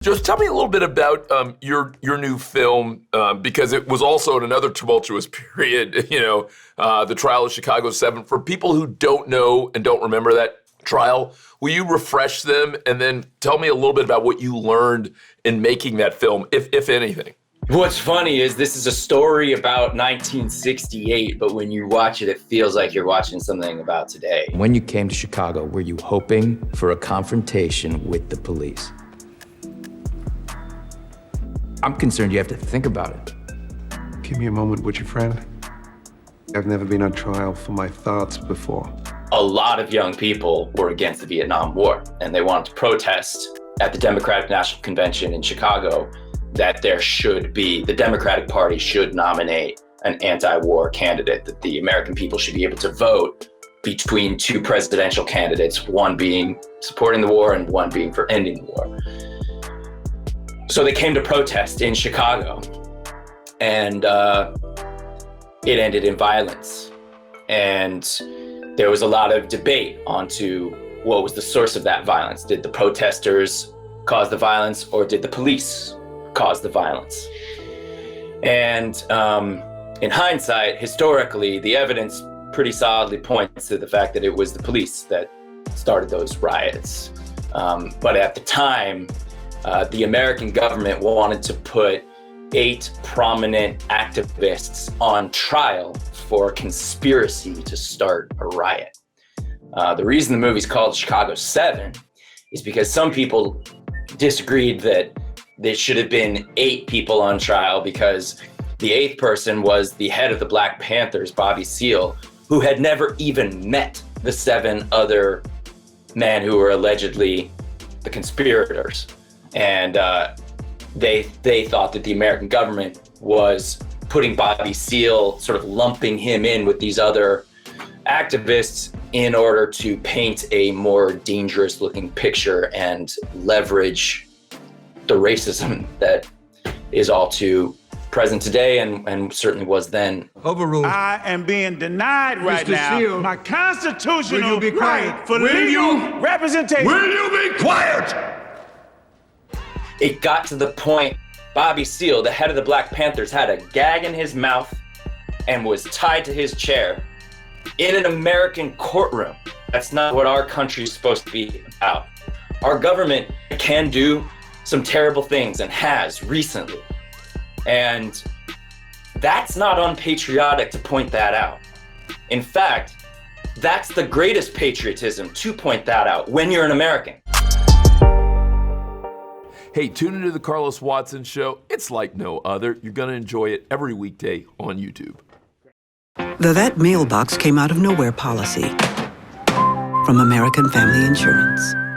Just tell me a little bit about your new film, because it was also in another tumultuous period, the trial of Chicago 7. For people who don't know and don't remember that trial, will you refresh them and then tell me a little bit about what you learned in making that film, if anything? What's funny is this is a story about 1968, but when you watch it, it feels like you're watching something about today. When you came to Chicago, were you hoping for a confrontation with the police? I'm concerned you have to think about it. Give me a moment, would you, friend? I've never been on trial for my thoughts before. A lot of young people were against the Vietnam War, and they wanted to protest at the Democratic National Convention in Chicago that the Democratic Party should nominate an anti-war candidate, that the American people should be able to vote between two presidential candidates, one being supporting the war and one being for ending the war. So they came to protest in Chicago, and it ended in violence. And there was a lot of debate onto what was the source of that violence. Did the protesters cause the violence, or did the police cause the violence? And in hindsight, historically, the evidence pretty solidly points to the fact that it was the police that started those riots. But at the time, the American government wanted to put 8 prominent activists on trial for conspiracy to start a riot. The reason the movie's called Chicago 7 is because some people disagreed that there should have been 8 people on trial, because the 8th person was the head of the Black Panthers, Bobby Seale, who had never even met the 7 other men who were allegedly the conspirators. And they thought that the American government was putting Bobby Seale, sort of lumping him in with these other activists in order to paint a more dangerous looking picture and leverage the racism that is all too present today and certainly was then. Overruled. I am being denied right Mr. now Seale, my constitutional will you be quiet? right for Will legal you? representation. Will you be quiet? It got to the point Bobby Seale, the head of the Black Panthers, had a gag in his mouth and was tied to his chair in an American courtroom. That's not what our country is supposed to be about. Our government can do some terrible things and has recently. And that's not unpatriotic to point that out. In fact, that's the greatest patriotism, to point that out when you're an American. Hey, tune into the Carlos Watson Show. It's like no other. You're going to enjoy it every weekday on YouTube. The That Mailbox Came Out of Nowhere policy from American Family Insurance.